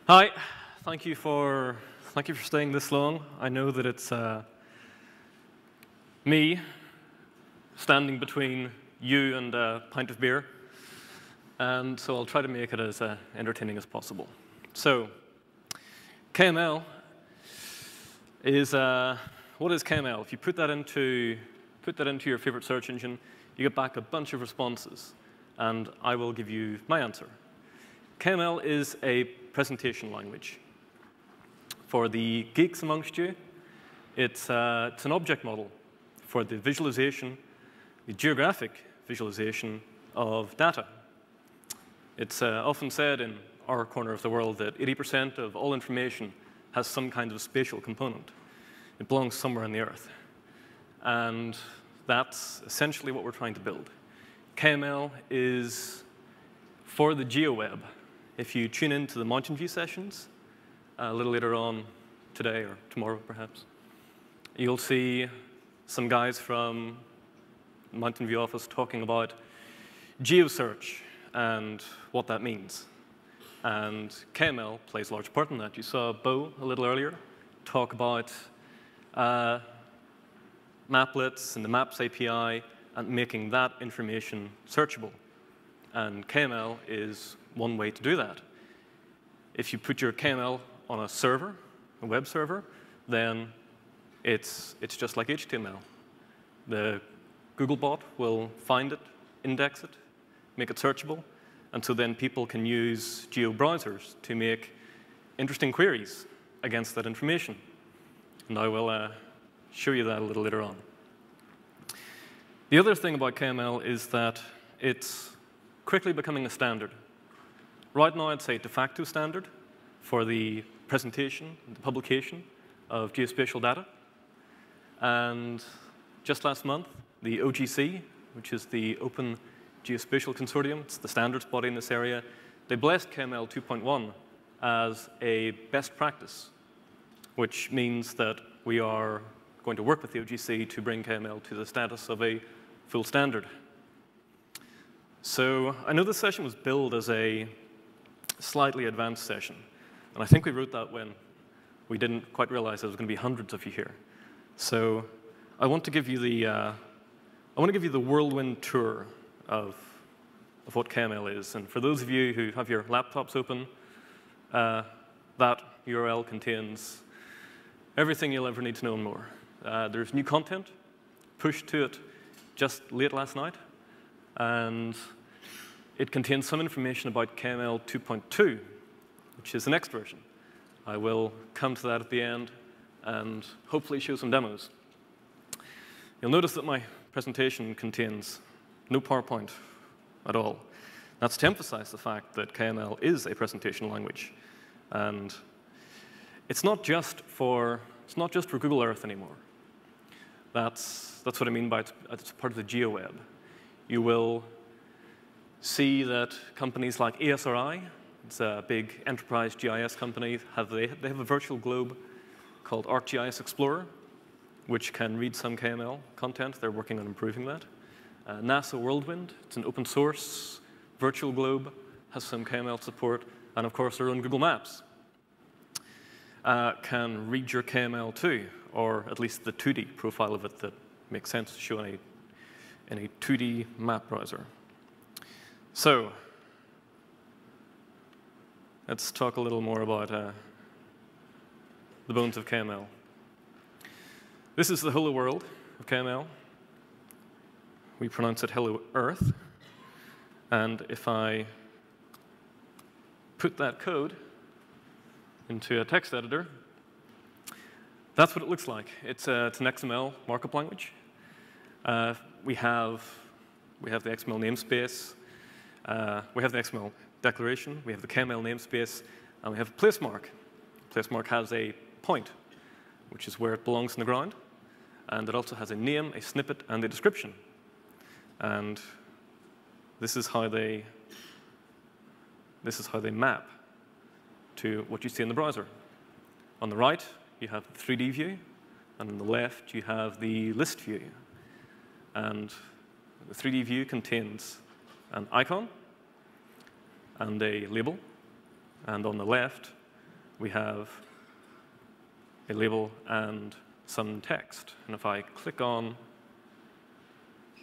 Hi, thank you for staying this long. I know that it's me standing between you and a pint of beer, and so I'll try to make it as entertaining as possible. So, KML is what is KML? If you put that into your favorite search engine, you get back a bunch of responses, and I will give you my answer. KML is a presentation language. For the geeks amongst you, it's an object model for the visualization, the geographic visualization of data. It's often said in our corner of the world that 80% of all information has some kind of spatial component. It belongs somewhere on the Earth. And that's essentially what we're trying to build. KML is for the GeoWeb. If you tune into the Mountain View sessions a little later on today or tomorrow, perhaps, you'll see some guys from the Mountain View office talking about GeoSearch and what that means. And KML plays a large part in that. You saw Bo a little earlier talk about maplets and the Maps API and making that information searchable. And KML is one way to do that. If you put your KML on a server, a web server, then it's just like HTML. The Googlebot will find it, index it, make it searchable, and so then people can use geo browsers to make interesting queries against that information. And I will show you that a little later on. The other thing about KML is that it's quickly becoming a standard. Right now, I'd say de facto standard for the presentation, the publication of geospatial data. And just last month, the OGC, which is the Open Geospatial Consortium, it's the standards body in this area, they blessed KML 2.1 as a best practice, which means that we are going to work with the OGC to bring KML to the status of a full standard. So I know this session was billed as a slightly advanced session, and I think we wrote that when we didn't quite realize there was going to be hundreds of you here. So I want to give you the whirlwind tour of what KML is. And for those of you who have your laptops open, that URL contains everything you'll ever need to know and more. There's new content pushed to it just late last night, and it contains some information about KML 2.2, which is the next version. I will come to that at the end and hopefully show some demos. You'll notice that my presentation contains no PowerPoint at all. That's to emphasize the fact that KML is a presentation language. And it's not just for Google Earth anymore. That's what I mean by it's part of the GeoWeb. You will see that companies like ASRI, it's a big enterprise GIS company, they have a virtual globe called ArcGIS Explorer, which can read some KML content. They're working on improving that. NASA Whirlwind, it's an open source virtual globe, has some KML support, and of course our own Google Maps can read your KML too, or at least the 2D profile of it that makes sense to show in a 2D map browser. So let's talk a little more about the bones of KML. This is the hello world of KML. We pronounce it hello Earth. And if I put that code into a text editor, that's what it looks like. It's an XML markup language. We have the XML namespace. We have the XML declaration. We have the KML namespace. And we have a place mark. Place mark has a point, which is where it belongs in the ground. And it also has a name, a snippet, and a description. And this is how they map to what you see in the browser. On the right, you have the 3D view, and on the left, you have the list view. And the 3D view contains an icon and a label, and on the left, we have a label and some text. And if I click on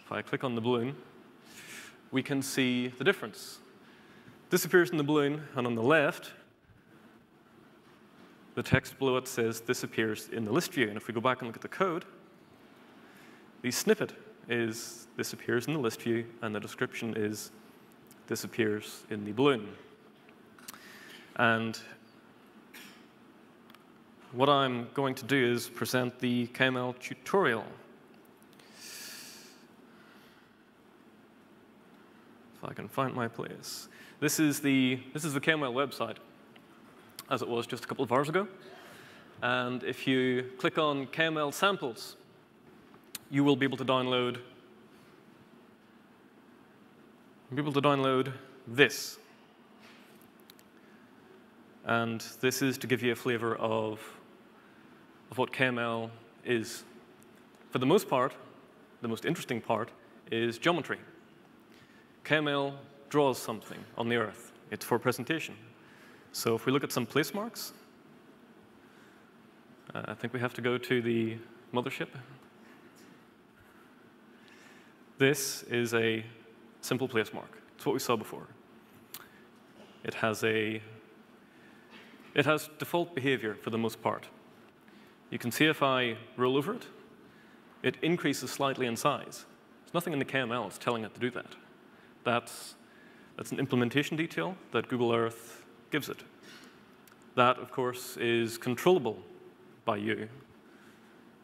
the balloon, we can see the difference. This appears in the balloon, and on the left, the text below it says this appears in the list view. And if we go back and look at the code, the snippet is this appears in the list view, and the description is this appears in the balloon. And what I'm going to do is present the KML tutorial. If I can find my place. This is the KML website, as it was just a couple of hours ago. And if you click on KML samples, you will be able to download this. And this is to give you a flavor of what KML is. For the most part, the most interesting part is geometry. KML draws something on the Earth. It's for presentation. So if we look at some place marks, I think we have to go to the mothership. This is a simple place mark. It's what we saw before. It has default behavior for the most part. You can see if I roll over it, it increases slightly in size. There's nothing in the KML that's telling it to do that. That's an implementation detail that Google Earth gives it. That, of course, is controllable by you.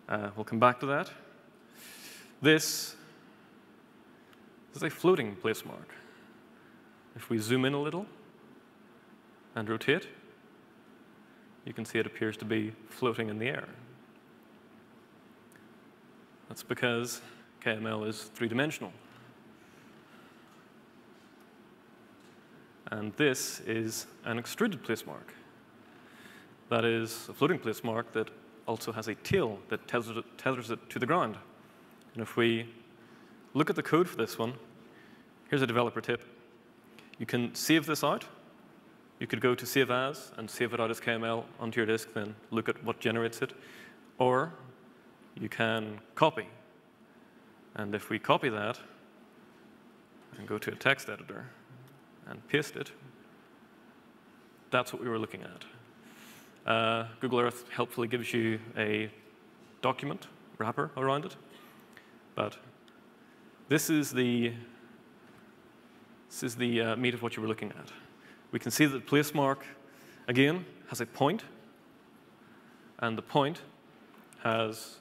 We'll come back to that. This is a floating place mark. If we zoom in a little and rotate, you can see it appears to be floating in the air. That's because KML is three-dimensional. And this is an extruded place mark. That is a floating place mark that also has a tail that tethers it to the ground. And if we look at the code for this one, here's a developer tip. You can save this out. You could go to Save As and save it out as KML onto your disk, then look at what generates it. Or you can copy. And if we copy that and go to a text editor and paste it, that's what we were looking at. Google Earth helpfully gives you a document wrapper around it. But this is the meat of what you were looking at. We can see that the place mark, again, has a point. And the point has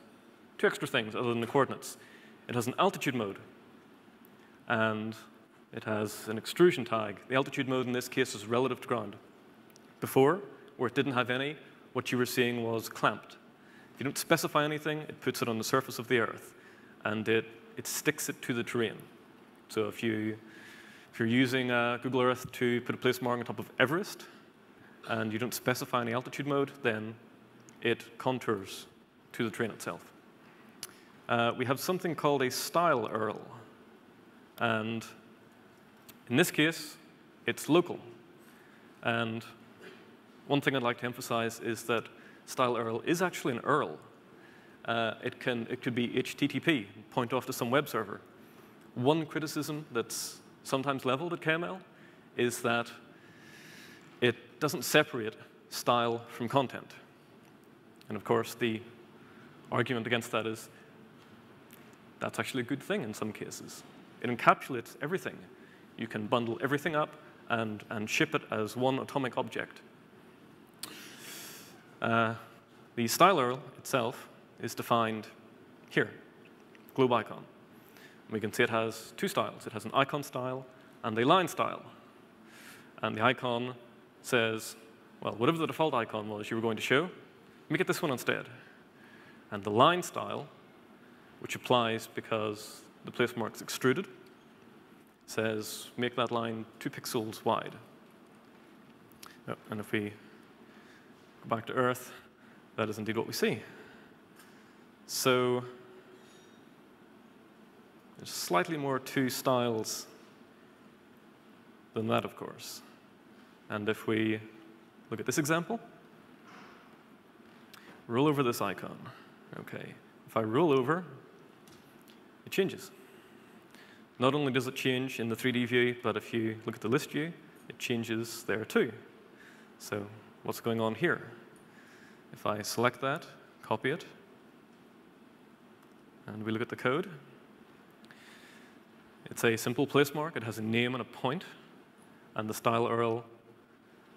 two extra things other than the coordinates. It has an altitude mode, and it has an extrusion tag. The altitude mode in this case is relative to ground. Before, where it didn't have any, what you were seeing was clamped. If you don't specify anything, it puts it on the surface of the Earth, and it sticks it to the terrain. So if you're using Google Earth to put a place mark on top of Everest, and you don't specify any altitude mode, then it contours to the terrain itself. We have something called a style URL. And in this case, it's local. And one thing I'd like to emphasize is that style URL is actually an URL. It could be HTTP, point off to some web server. One criticism that's sometimes leveled at KML is that it doesn't separate style from content. And of course, the argument against that is that's actually a good thing in some cases. It encapsulates everything. You can bundle everything up and ship it as one atomic object. The style URL itself is defined here, globe icon. We can see it has two styles. It has an icon style and a line style. And the icon says, well, whatever the default icon was you were going to show, make it this one instead. And the line style, which applies because the place mark's extruded, says make that line 2 pixels wide. And if we go back to Earth, that is indeed what we see. So there's slightly more to styles than that, of course. And if we look at this example, roll over this icon. Okay, if I roll over, it changes. Not only does it change in the 3D view, but if you look at the list view, it changes there too. So what's going on here? If I select that, copy it, and we look at the code, it's a simple place mark. It has a name and a point, and the style URL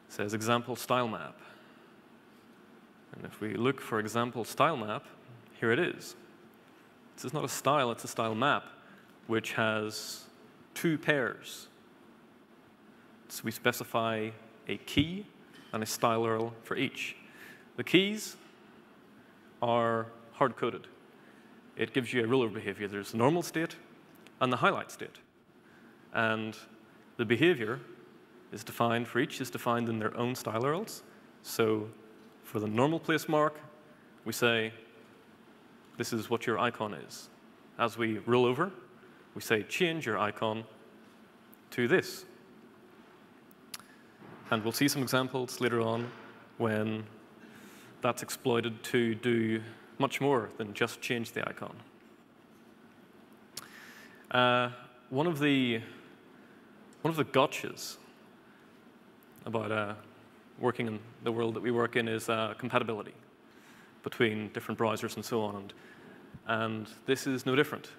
says example style map. And if we look for example style map, here it is. This is not a style, it's a style map, which has two pairs. So we specify a key and a style URL for each. The keys are hard-coded. It gives you a ruler behavior. There's the normal state and the highlight state. And the behavior is defined for each, is defined in their own style URLs. So for the normal place mark, we say, this is what your icon is. As we roll over, we say, change your icon to this. And we'll see some examples later on when that's exploited to do much more than just change the icon. One of the gotchas about working in the world that we work in is compatibility between different browsers and so on. And this is no different.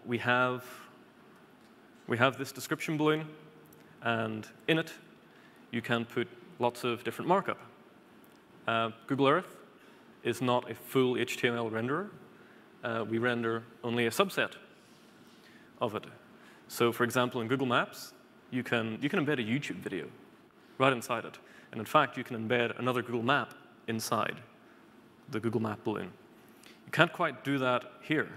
We have this description balloon, and in it, you can put lots of different markup. Google Earth is not a full HTML renderer. We render only a subset of it. So for example, in Google Maps, you can embed a YouTube video right inside it. And in fact, you can embed another Google map inside the Google Map balloon. You can't quite do that here.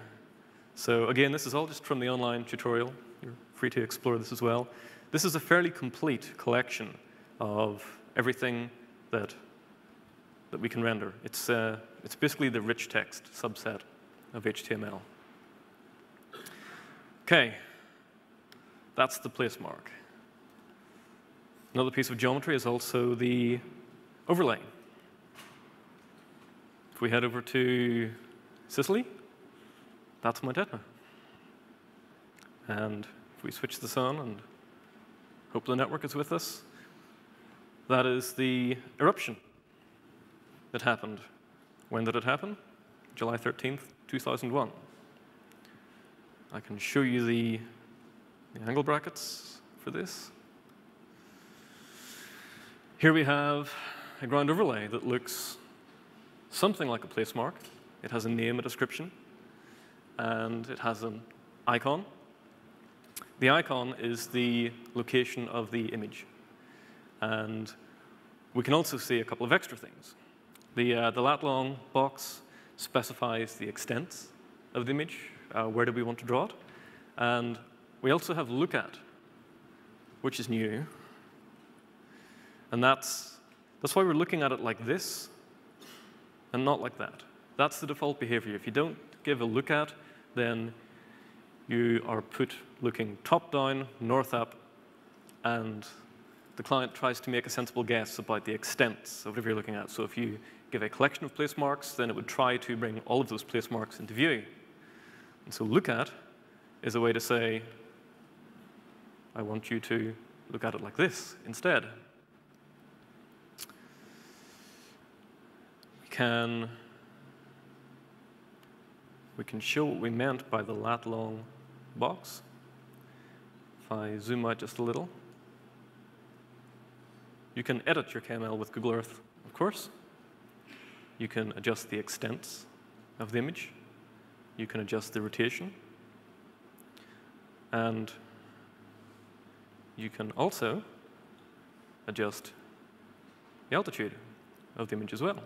So again, this is all just from the online tutorial. You're free to explore this as well. This is a fairly complete collection of everything that we can render. It's basically the rich text subset of HTML. Okay, that's the place mark. Another piece of geometry is also the overlay. If we head over to Sicily, that's my data. And if we switch this on and hope the network is with us, that is the eruption that happened. When did it happen? July 13th, 2001. I can show you the angle brackets for this. Here we have a ground overlay that looks something like a place mark. It has a name, a description, and it has an icon. The icon is the location of the image. And we can also see a couple of extra things. The lat long box specifies the extent of the image, where do we want to draw it. And we also have look at, which is new. And that's why we're looking at it like this and not like that. That's the default behavior. If you don't give a look at, then you are put looking top down, north up, and the client tries to make a sensible guess about the extent of whatever you're looking at. So if you give a collection of place marks, then it would try to bring all of those place marks into view. And so look at is a way to say, I want you to look at it like this instead. We can show what we meant by the lat long box. If I zoom out just a little, you can edit your KML with Google Earth, of course. You can adjust the extents of the image. You can adjust the rotation. And you can also adjust the altitude of the image as well.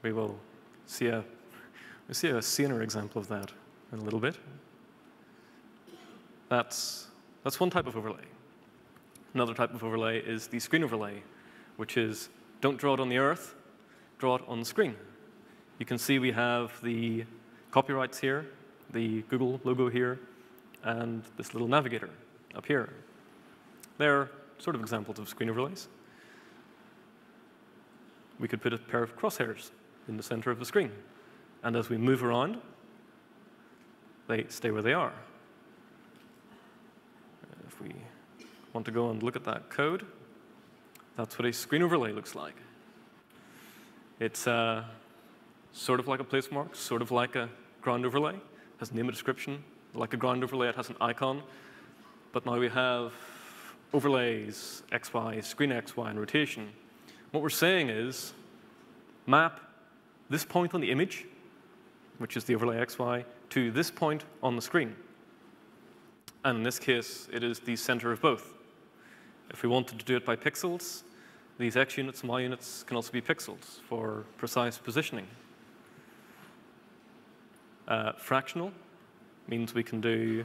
We will see a scener example of that in a little bit. That's one type of overlay. Another type of overlay is the screen overlay, which is don't draw it on the earth, draw it on the screen. You can see we have the copyrights here, the Google logo here, and this little navigator up here. They're sort of examples of screen overlays. we could put a pair of crosshairs in the center of the screen. And as we move around, they stay where they are. If we want to go and look at that code, that's what a screen overlay looks like. It's sort of like a place mark, sort of like a ground overlay. It has name and description. Like a ground overlay, it has an icon. But now we have overlays, XY, screen XY, and rotation. What we're saying is map this point on the image, which is the overlay XY, to this point on the screen. And in this case, it is the center of both. If we wanted to do it by pixels, these X units and Y units can also be pixels for precise positioning. Fractional means we can do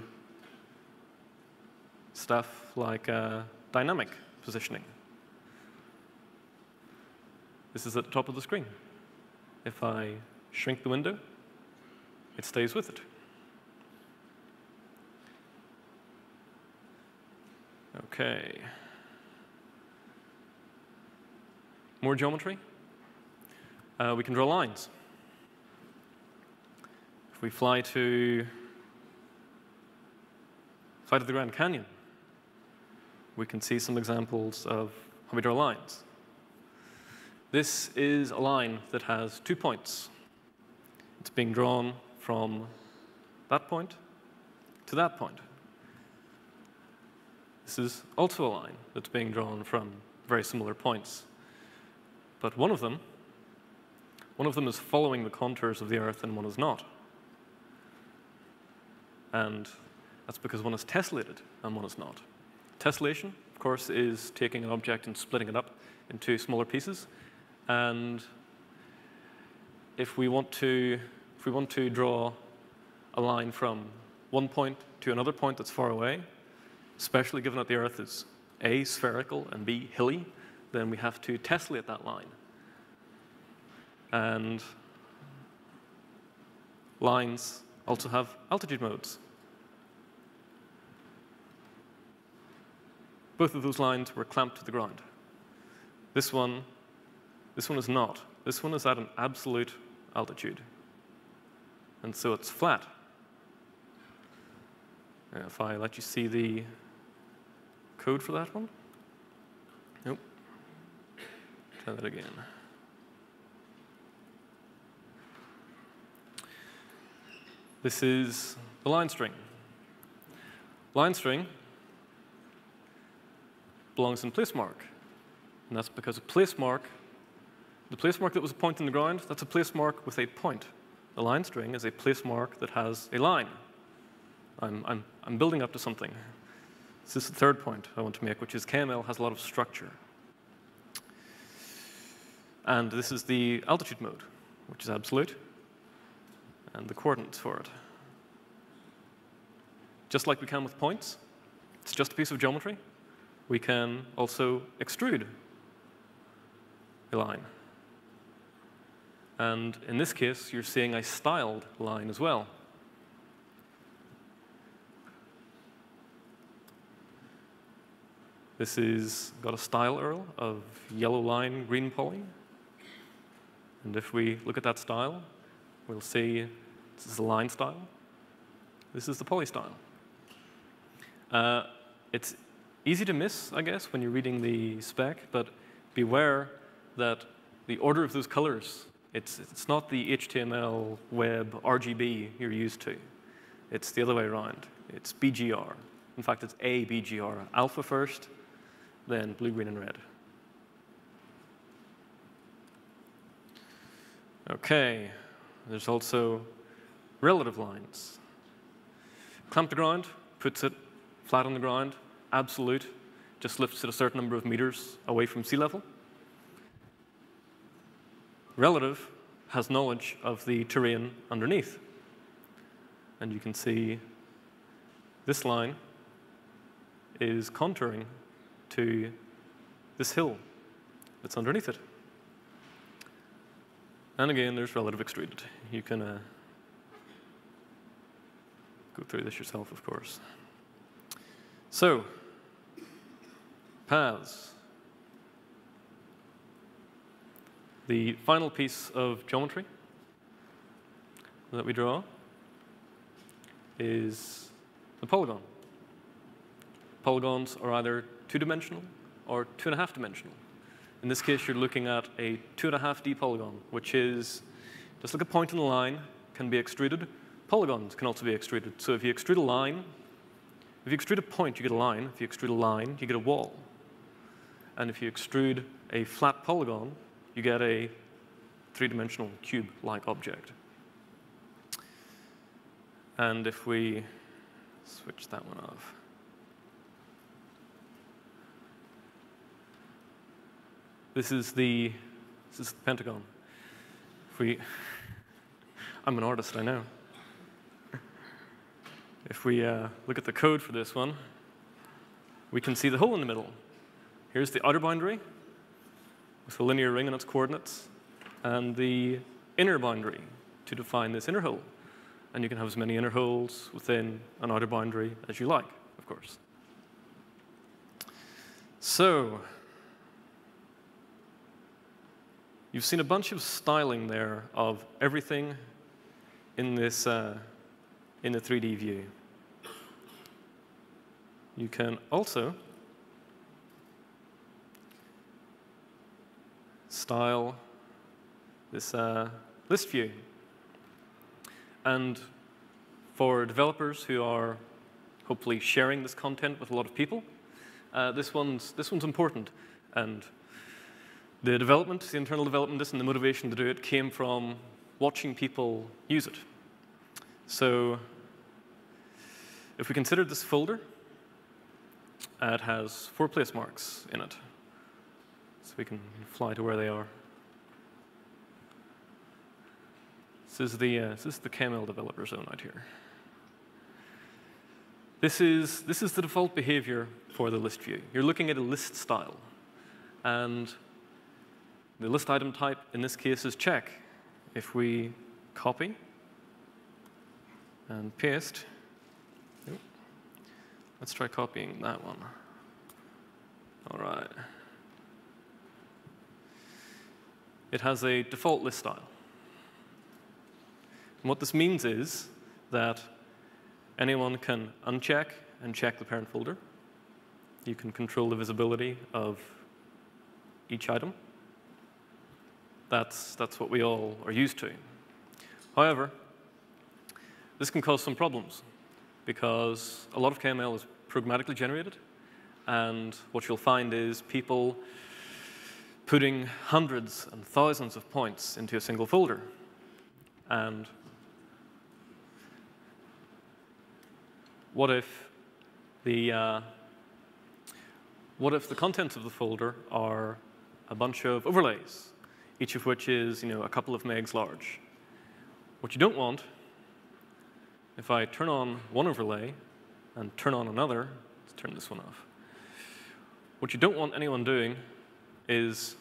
stuff like dynamic positioning. This is at the top of the screen. If I shrink the window, it stays with it. OK. More geometry. We can draw lines. If we fly to the Grand Canyon, we can see some examples of how we draw lines. This is a line that has 2 points. It's being drawn from that point to that point. This is also a line that's being drawn from very similar points. But one of them is following the contours of the Earth and one is not. And that's because one is tessellated and one is not. Tessellation, of course, is taking an object and splitting it up into smaller pieces. And if we want to draw a line from one point to another point that's far away, especially given that the Earth is A, spherical, and B, hilly, then we have to tessellate that line. And lines also have altitude modes. Both of those lines were clamped to the ground. This one is not. This one is at an absolute altitude. And so it's flat. If I let you see the code for that one. Nope. Try that again. This is the line string. Line string belongs in place mark. And that's because a place mark, the place mark that was a point in the ground, that's a place mark with a point. The line string is a place mark that has a line. I'm building up to something. This is the third point I want to make, which is KML has a lot of structure. And this is the altitude mode, which is absolute, and the coordinates for it. Just like we can with points, it's just a piece of geometry. We can also extrude a line. And in this case, you're seeing a styled line as well. This is got a style URL of yellow line, green poly. And if we look at that style, we'll see this is the line style. This is the poly style. It's easy to miss, I guess, when you're reading the spec, but beware that the order of those colors, it's not the HTML, web, RGB you're used to. It's the other way around. It's BGR. In fact, it's A BGR. Alpha first, then blue, green, and red. OK. There's also relative lines. Clamp to ground puts it flat on the ground. Absolute just lifts it a certain number of meters away from sea level. Relative has knowledge of the terrain underneath. And you can see this line is contouring to this hill that's underneath it. And again, there's relative extruded. You can go through this yourself, of course. So, paths. The final piece of geometry that we draw is the polygon. Polygons are either 2-dimensional or 2.5-dimensional. In this case, you're looking at a 2.5D polygon, which is just like a point in a line can be extruded. Polygons can also be extruded. So if you extrude a line, if you extrude a point, you get a line. If you extrude a line, you get a wall. And if you extrude a flat polygon, you get a 3-dimensional cube-like object. And if we switch that one off, this is the pentagon. I'm an artist, I know. If we look at the code for this one, we can see the hole in the middle. Here's the outer boundary with a linear ring and its coordinates, and the inner boundary to define this inner hole. And you can have as many inner holes within an outer boundary as you like, of course. So you've seen a bunch of styling there of everything in this in the 3D view. You can also style this list view. And for developers who are hopefully sharing this content with a lot of people, this one's important. And the internal development, and the motivation to do it came from watching people use it. So if we consider this folder, it has 4 place marks in it. So we can fly to where they are. This is the KML developer zone out here. This is the default behavior for the list view. You're looking at a list style. And the list item type in this case is check. If we copy and paste, let's try copying that one. All right. It has a default list style. And what this means is that anyone can uncheck and check the parent folder. You can control the visibility of each item. That's what we all are used to. However, this can cause some problems because a lot of KML is programmatically generated, and what you'll find is people putting hundreds and thousands of points into a single folder. And what if the contents of the folder are a bunch of overlays, each of which is a couple of megs large? What you don't want, if I turn on one overlay and turn on another, let's turn this one off. What you don't want anyone doing is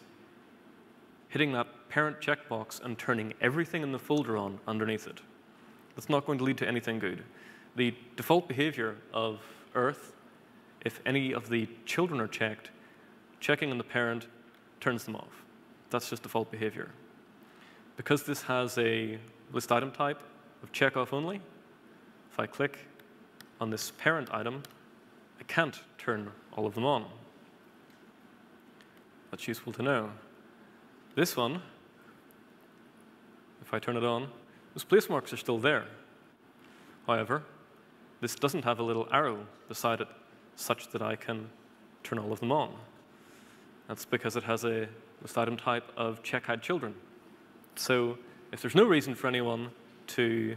hitting that parent checkbox and turning everything in the folder on underneath it. That's not going to lead to anything good. The default behavior of Earth, if any of the children are checked, checking on the parent turns them off. That's just default behavior. Because this has a list item type of check off only, if I click on this parent item, I can't turn all of them on. That's useful to know. This one, if I turn it on, those place marks are still there. However, this doesn't have a little arrow beside it such that I can turn all of them on. That's because it has a list item type of check hide children. So if there's no reason for anyone to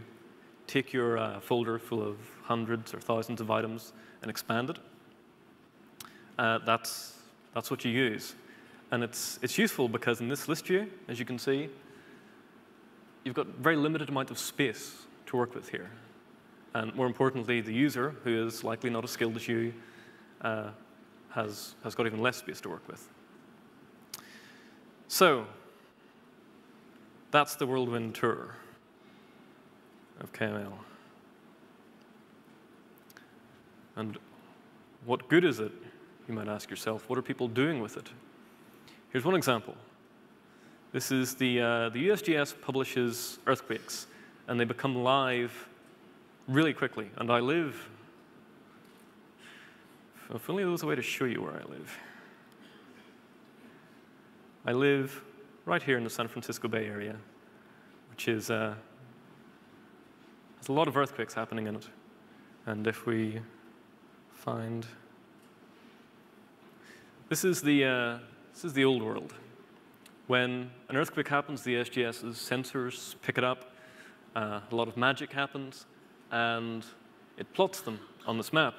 take your folder full of hundreds or thousands of items and expand it, that's what you use. And it's useful because in this list view, as you can see, you've got very limited amount of space to work with here. And more importantly, the user, who is likely not as skilled as you, has got even less space to work with. So that's the whirlwind tour of KML. And what good is it, you might ask yourself? What are people doing with it? Here's one example. This is the USGS publishes earthquakes, and they become live really quickly. And I live, if only there was a way to show you where I live. I live right here in the San Francisco Bay Area, which is, has a lot of earthquakes happening in it. And if we find, this is the old world. When an earthquake happens, the USGS's sensors pick it up. A lot of magic happens, and it plots them on this map.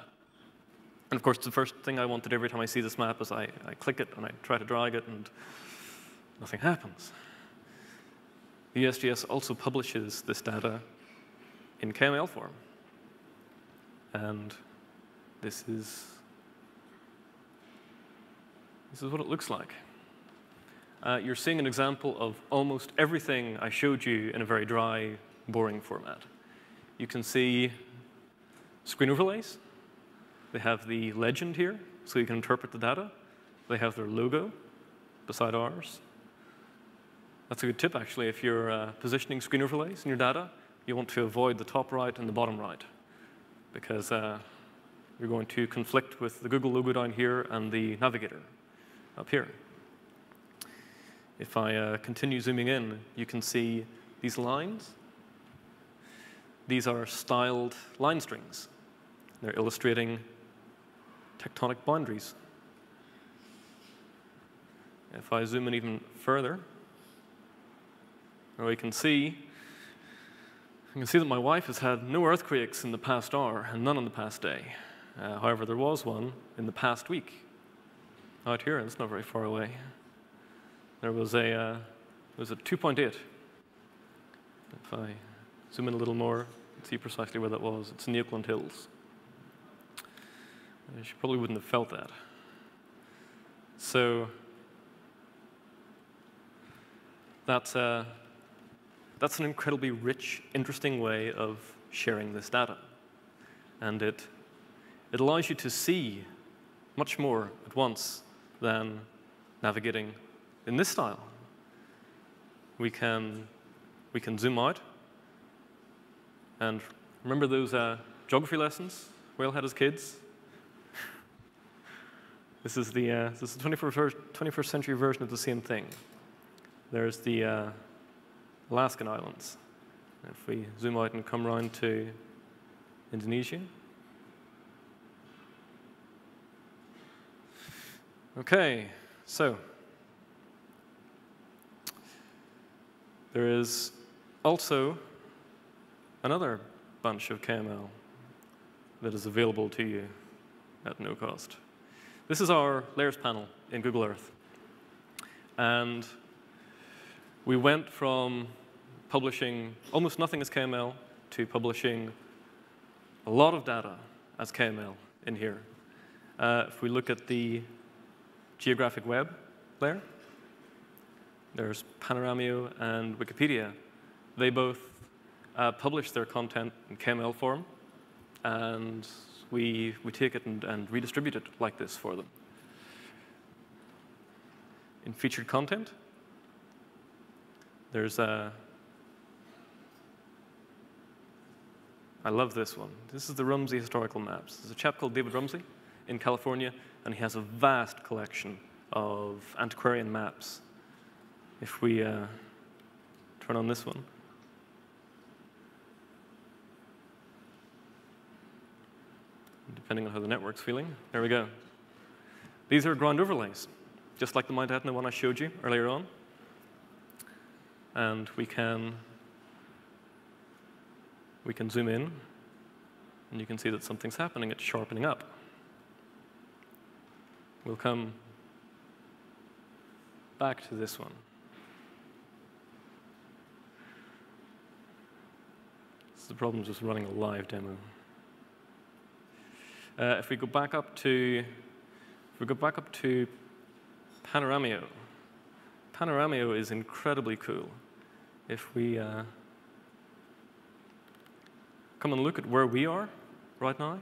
And of course, the first thing I want to do every time I see this map is I click it and I try to drag it, and nothing happens. The USGS also publishes this data in KML form. And this is what it looks like. You're seeing an example of almost everything I showed you in a very dry, boring format. You can see screen overlays. They have the legend here, so you can interpret the data. They have their logo beside ours. That's a good tip, actually. If you're positioning screen overlays in your data, you want to avoid the top right and the bottom right, because you're going to conflict with the Google logo down here and the navigator up here. If I continue zooming in, you can see these lines. These are styled line strings. They're illustrating tectonic boundaries. If I zoom in even further, we can see that my wife has had no earthquakes in the past hour and none in the past day. However, there was one in the past week out here, and it's not very far away. There was a 2.8. If I zoom in a little more, see precisely where that was. It's in the Oakland Hills. She probably wouldn't have felt that. So that's an incredibly rich, interesting way of sharing this data. And it allows you to see much more at once than navigating in this style. We can zoom out. And remember those geography lessons we all had as kids? This is the 21st century version of the same thing. There's the Alaskan Islands. If we zoom out and come around to Indonesia. Okay, so there is also another bunch of KML that is available to you at no cost. This is our layers panel in Google Earth. And we went from publishing almost nothing as KML to publishing a lot of data as KML in here. If we look at the geographic web layer, there's Panoramio and Wikipedia. They both publish their content in KML form, and we take it and redistribute it like this for them. In featured content, there's I love this one. This is the Rumsey Historical Maps. There's a chap called David Rumsey in California, and he has a vast collection of antiquarian maps. If we turn on this one, depending on how the network's feeling, there we go. These are ground overlays, just like the Mount Etna one I showed you earlier on. And we can zoom in, and you can see that something's happening. It's sharpening up. We'll come back to this one. This is the problem with running a live demo. If we go back up to Panoramio, Panoramio is incredibly cool. If we come and look at where we are right now,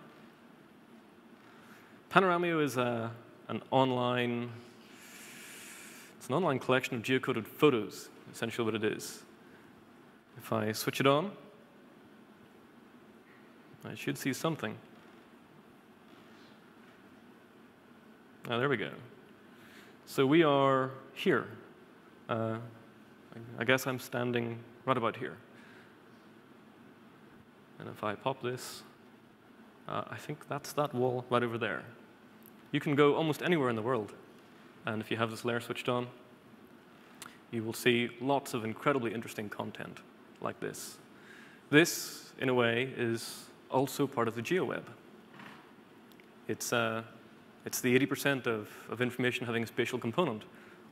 Panoramio is an online It's an online collection of geocoded photos, essentially what it is. If I switch it on, I should see something. Ah, there we go. So we are here. I guess I'm standing right about here. And if I pop this, I think that's that wall right over there. You can go almost anywhere in the world. And if you have this layer switched on, you will see lots of incredibly interesting content like this. This, in a way, is also part of the GeoWeb. It's the 80% of information having a spatial component.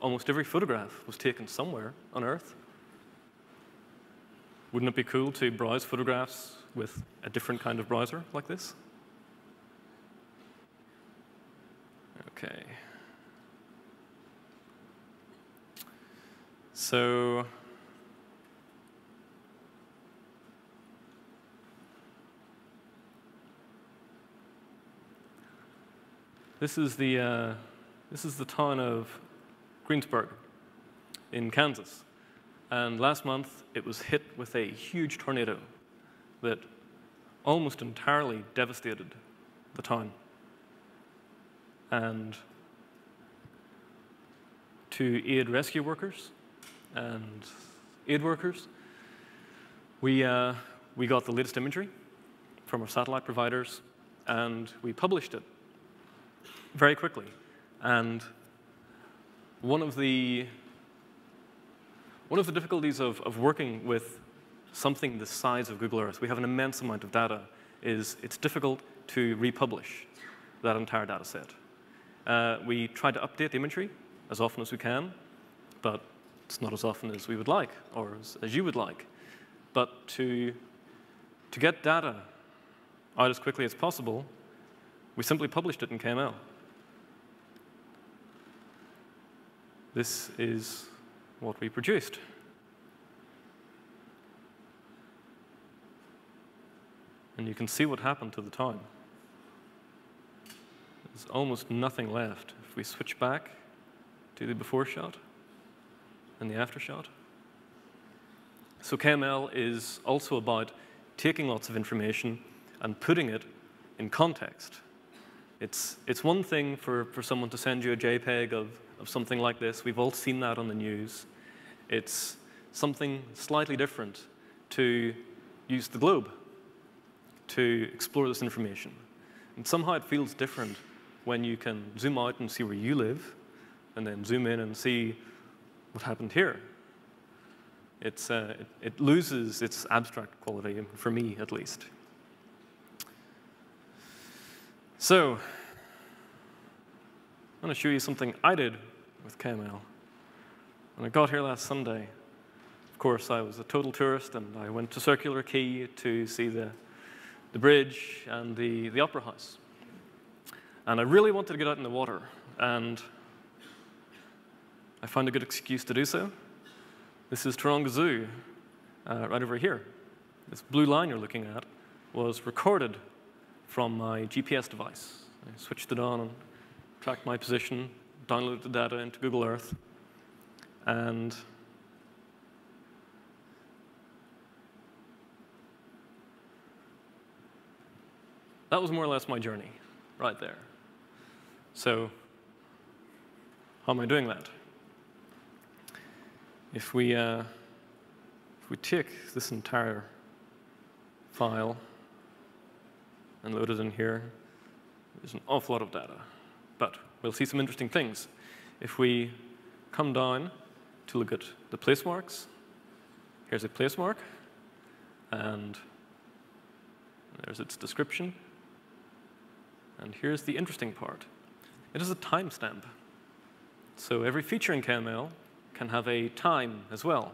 Almost every photograph was taken somewhere on Earth. Wouldn't it be cool to browse photographs with a different kind of browser like this? Okay. So this is the town of Greensburg in Kansas. And last month, it was hit with a huge tornado that almost entirely devastated the town. And to aid rescue workers and aid workers, we got the latest imagery from our satellite providers, and we published it very quickly. And one of the difficulties of working with something the size of Google Earth, we have an immense amount of data, is it's difficult to republish that entire data set. We try to update the imagery as often as we can, but it's not as often as we would like, or as you would like. But to get data out as quickly as possible, we simply published it in KML. This is what we produced. And you can see what happened to the town. There's almost nothing left. If we switch back to the before shot and the after shot. So KML is also about taking lots of information and putting it in context. It's one thing for someone to send you a JPEG of something like this. We've all seen that on the news. It's something slightly different to use the globe to explore this information. And somehow it feels different when you can zoom out and see where you live, and then zoom in and see what happened here. It loses its abstract quality, for me at least. So, I'm going to show you something I did with KML. When I got here last Sunday, of course, I was a total tourist, and I went to Circular Quay to see the bridge and the Opera House. And I really wanted to get out in the water, and I found a good excuse to do so. This is Taronga Zoo, right over here. This blue line you're looking at was recorded from my GPS device. I switched it on and tracked my position, downloaded the data into Google Earth, and that was more or less my journey right there. So how am I doing that? If we take this entire file and load it in here, there's an awful lot of data. But we'll see some interesting things. If we come down to look at the place marks, here's a place mark, and there's its description. And here's the interesting part. It is a timestamp. So every feature in KML can have a time as well.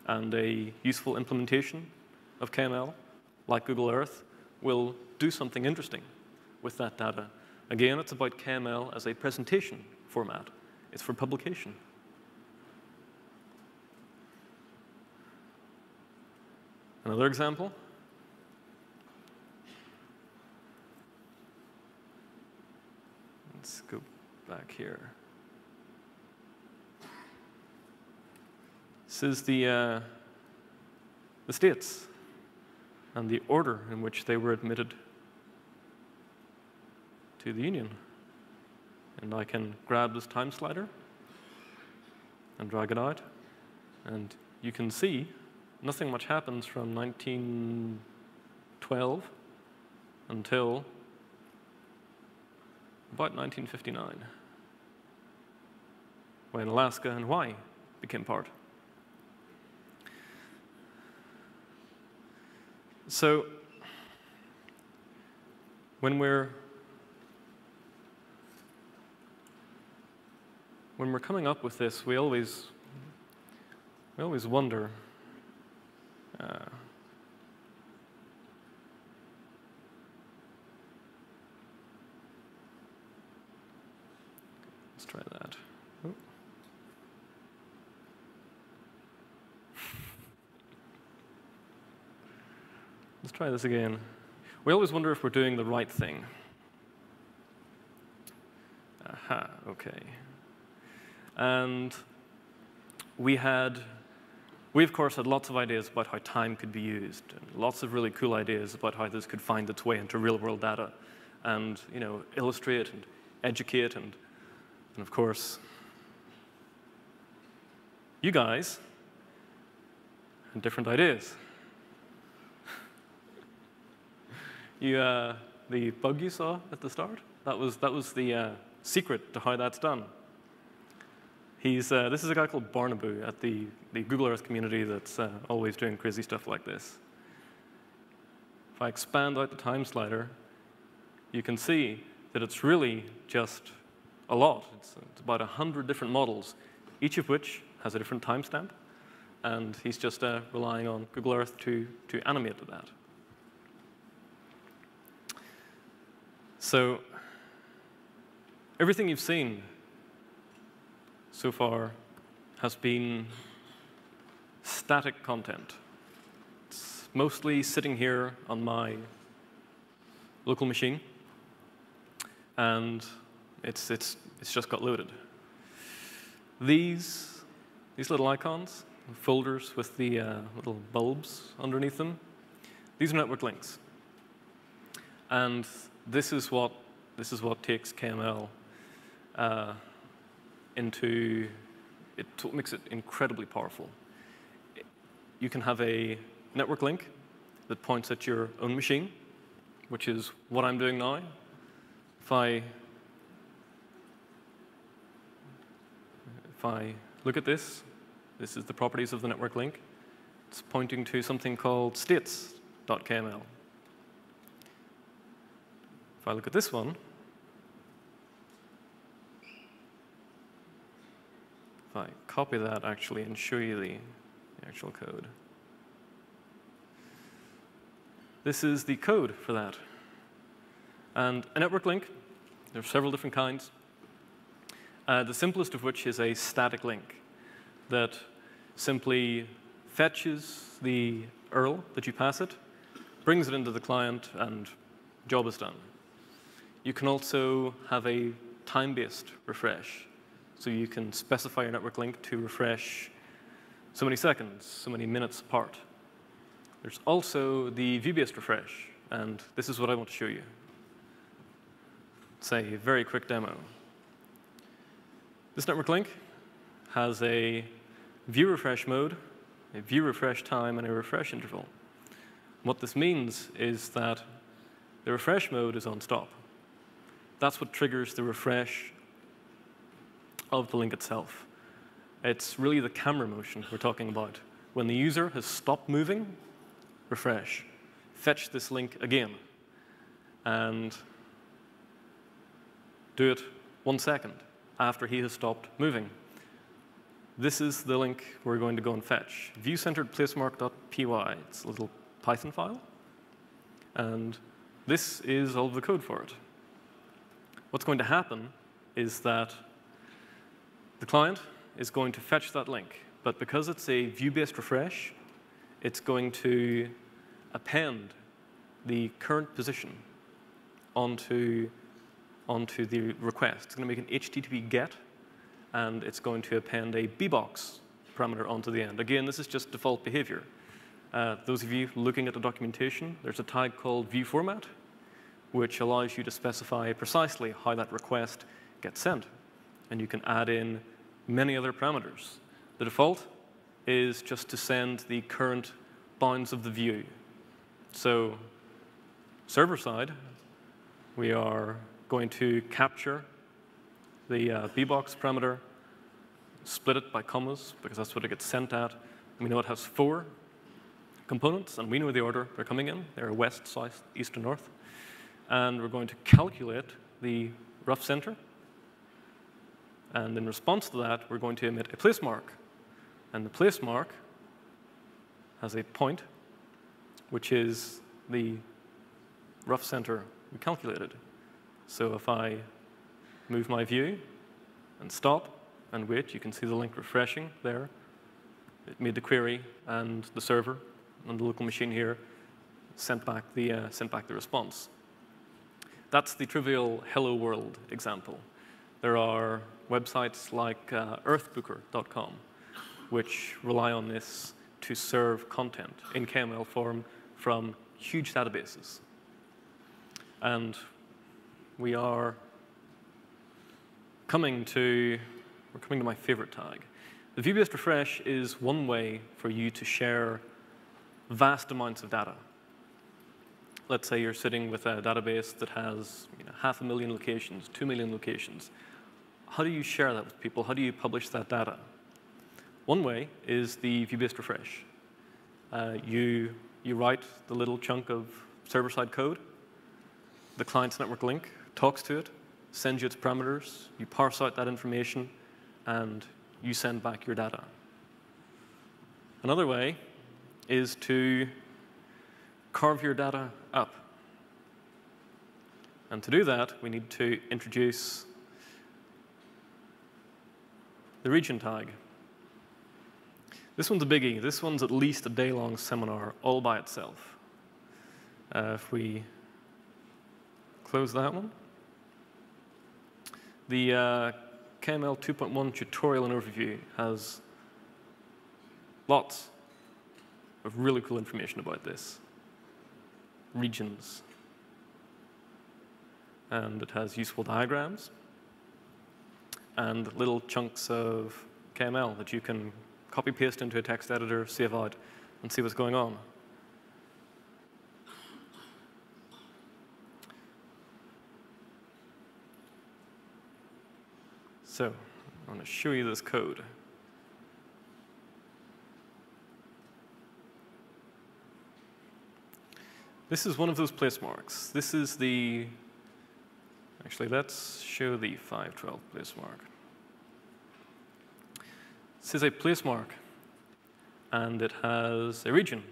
And a useful implementation of KML, like Google Earth, will do something interesting with that data. Again, it's about KML as a presentation format. It's for publication. Another example. Let's go back here. This is the states and the order in which they were admitted to the Union. And I can grab this time slider and drag it out. And you can see nothing much happens from 1912 until about 1959, when Alaska and Hawaii became part. So when we're coming up with this, we always wonder, let's try that. Oh. Let's try this again. We always wonder if we're doing the right thing. Aha, okay. And we of course, had lots of ideas about how time could be used, and lots of really cool ideas about how this could find its way into real-world data, and illustrate and educate, and of course, you guys had different ideas. The bug you saw at the start, that was the secret to how that's done. This is a guy called Barnaby at the Google Earth community that's always doing crazy stuff like this. If I expand out the time slider, you can see that it's really just a lot. It's about 100 different models, each of which has a different timestamp, and he's just relying on Google Earth to animate that. So everything you've seen so far has been static content. It's mostly sitting here on my local machine, and it's just got loaded. These little icons, folders with the little bulbs underneath them, these are network links, and this is what takes KML it makes it incredibly powerful. You can have a network link that points at your own machine, which is what I'm doing now. If I look at this is the properties of the network link. It's pointing to something called states.kml. If I look at this one, if I copy that actually and show you the actual code, this is the code for that. And a network link, there are several different kinds. The simplest of which is a static link that simply fetches the URL that you pass it, brings it into the client, and job is done. You can also have a time-based refresh. So you can specify your network link to refresh so many seconds, so many minutes apart. There's also the view-based refresh, and this is what I want to show you. It's a very quick demo. This network link has a view refresh mode, a view refresh time, and a refresh interval. What this means is that the refresh mode is on stop. That's what triggers the refresh of the link itself. It's really the camera motion we're talking about. When the user has stopped moving, refresh. Fetch this link again. And do it 1 second after he has stopped moving. This is the link we're going to go and fetch. View-centered placemark.py. It's a little Python file. And this is all of the code for it. What's going to happen is that the client is going to fetch that link. But because it's a view-based refresh, it's going to append the current position onto the request. It's going to make an HTTP GET, and it's going to append a bbox parameter onto the end. Again, this is just default behavior. Those of you looking at the documentation, there's a tag called viewFormat, which allows you to specify precisely how that request gets sent. And you can add in many other parameters. The default is just to send the current bounds of the view. So server side, we are going to capture the bbox parameter, split it by commas, because that's what it gets sent at. We know it has 4 components, and we know the order they're coming in. They're west, south, east, and north. And we're going to calculate the rough center. And in response to that, we're going to emit a place mark. And the place mark has a point, which is the rough center we calculated. So if I move my view and stop and wait, you can see the link refreshing there. It made the query, and the server on the local machine here sent back the response. That's the trivial hello world example. There are websites like earthbooker.com, which rely on this to serve content in KML form from huge databases. And we are coming to my favorite tag. The view-based refresh is one way for you to share vast amounts of data. Let's say you're sitting with a database that has 500,000 locations, 2 million locations. How do you share that with people? How do you publish that data? One way is the view-based refresh. You write the little chunk of server-side code. The client's network link talks to it, sends you its parameters. You parse out that information, and you send back your data. Another way is to carve your data up. And to do that, we need to introduce the region tag. This one's a biggie. This one's at least a day-long seminar all by itself. If we close that one. The KML 2.1 tutorial and overview has lots of really cool information about this. Regions. And it has useful diagrams and little chunks of KML that you can copy-paste into a text editor, save out, and see what's going on. So I'm going to show you this code. This is one of those place marks. This is the, actually, let's show the 512 place mark. This is a place mark, and it has a region.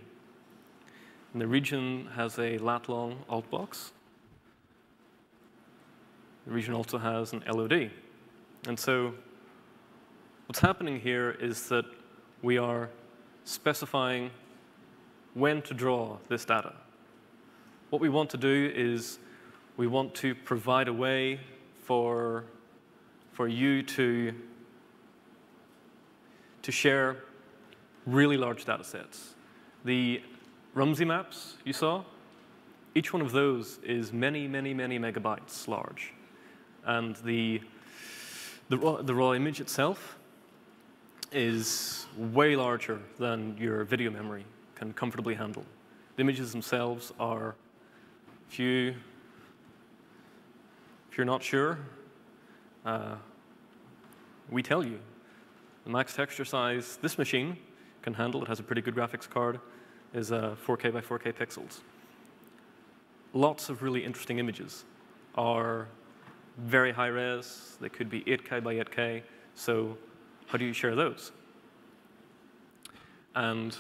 And the region has a lat-long alt box. The region also has an LOD. And so what's happening here is that we are specifying when to draw this data. What we want to do is we want to provide a way for you to share really large data sets. The Rumsey maps you saw, each one of those is many, many, many megabytes large. And the raw image itself is way larger than your video memory can comfortably handle. The images themselves are, if you're not sure, we tell you. The max texture size this machine can handle, it has a pretty good graphics card, is 4K by 4K pixels. Lots of really interesting images are very high res. They could be 8K by 8K. So how do you share those? And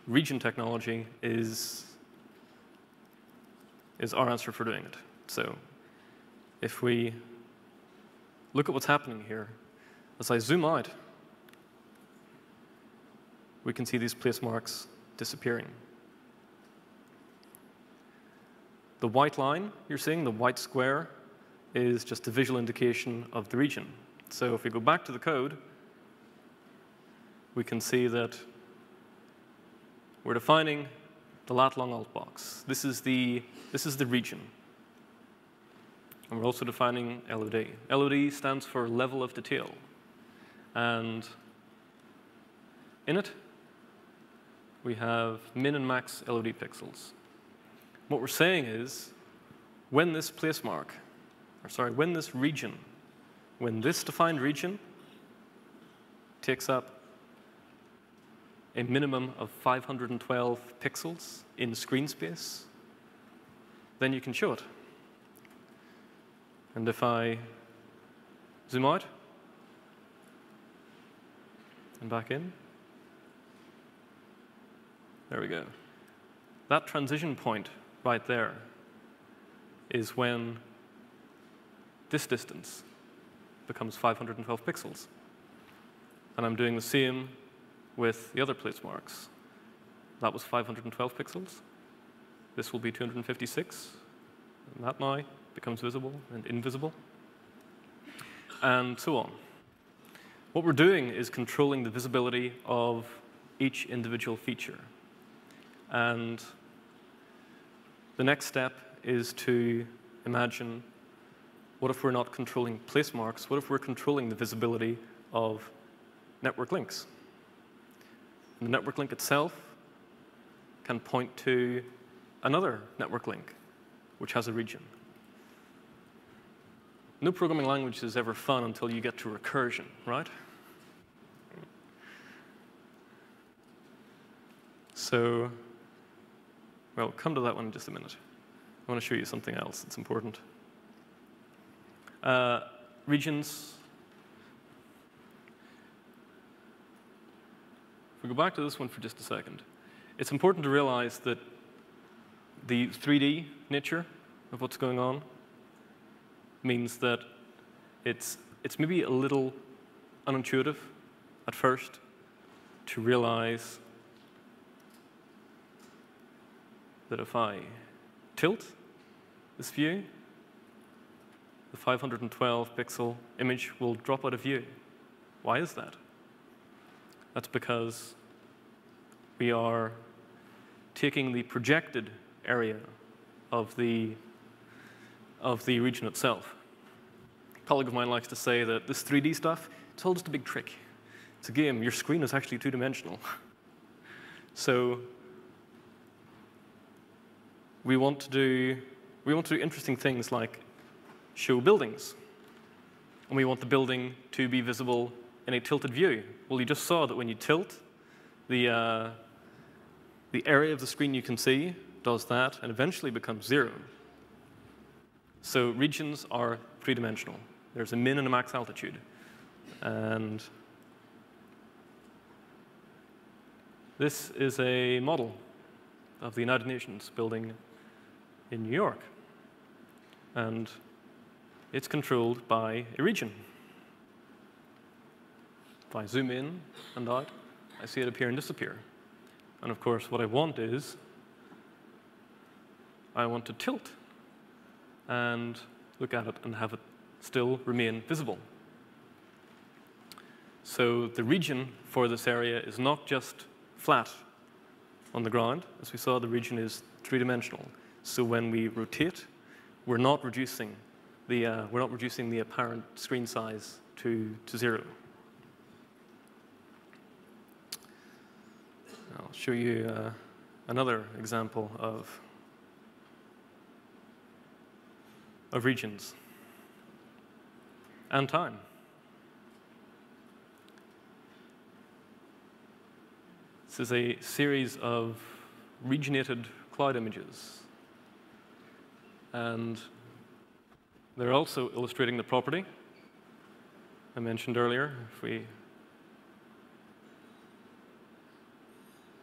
region technology is our answer for doing it. So if we look at what's happening here, as I zoom out, we can see these place marks disappearing. The white line you're seeing, the white square, is just a visual indication of the region. So if we go back to the code, we can see that we're defining the lat long alt box. This is the region. And we're also defining LOD. LOD stands for level of detail. And in it, we have min and max LOD pixels. What we're saying is, when this place mark, or sorry, when this region, when this defined region takes up a minimum of 512 pixels in screen space, then you can show it. And if I zoom out and back in, there we go. That transition point right there is when this distance becomes 512 pixels. And I'm doing the same with the other place marks. That was 512 pixels. This will be 256. And that now becomes visible and invisible, and so on. What we're doing is controlling the visibility of each individual feature. And the next step is to imagine, what if we're not controlling place marks? What if we're controlling the visibility of network links? And the network link itself can point to another network link, which has a region. No programming language is ever fun until you get to recursion, right? So, well, come to that one in just a minute. I want to show you something else that's important. Regions. If we go back to this one for just a second, it's important to realize that the 3D nature of what's going on means that it's maybe a little unintuitive at first to realize that if I tilt this view, the 512 pixel image will drop out of view. Why is that? That's because we are taking the projected area of the region itself. A colleague of mine likes to say that this 3D stuff, it's all just a big trick. It's a game. Your screen is actually two-dimensional. So we want to do interesting things like show buildings. And we want the building to be visible in a tilted view. Well, you just saw that when you tilt, the area of the screen you can see does that and eventually becomes 0. So regions are three-dimensional. There's a min and a max altitude. And this is a model of the United Nations building in New York. And it's controlled by a region. If I zoom in and out, I see it appear and disappear. And of course, what I want is, I want to tilt and look at it and have it still remain visible. So the region for this area is not just flat on the ground. As we saw, the region is three-dimensional. So when we rotate, we're not reducing the apparent screen size to 0. I'll show you another example of regions and time. This is a series of regionated cloud images. And they're also illustrating the property I mentioned earlier. If we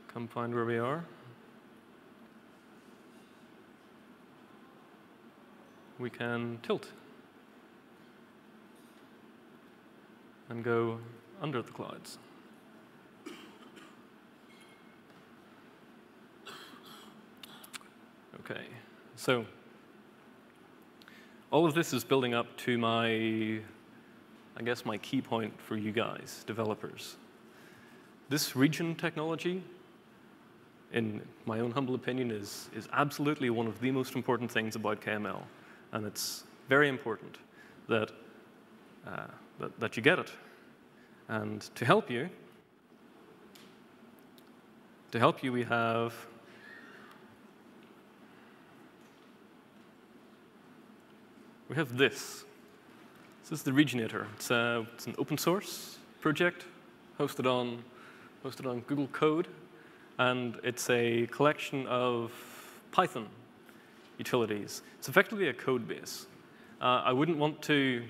come find where we are, we can tilt and go under the clouds. Okay, so all of this is building up to my key point for you guys, developers. This region technology, in my own humble opinion, is absolutely one of the most important things about KML. And it's very important that, that you get it. And to help you, we have this. This is the Regionator. It's an open source project hosted on Google Code, and it's a collection of Python utilities. It's effectively a code base. I wouldn't want to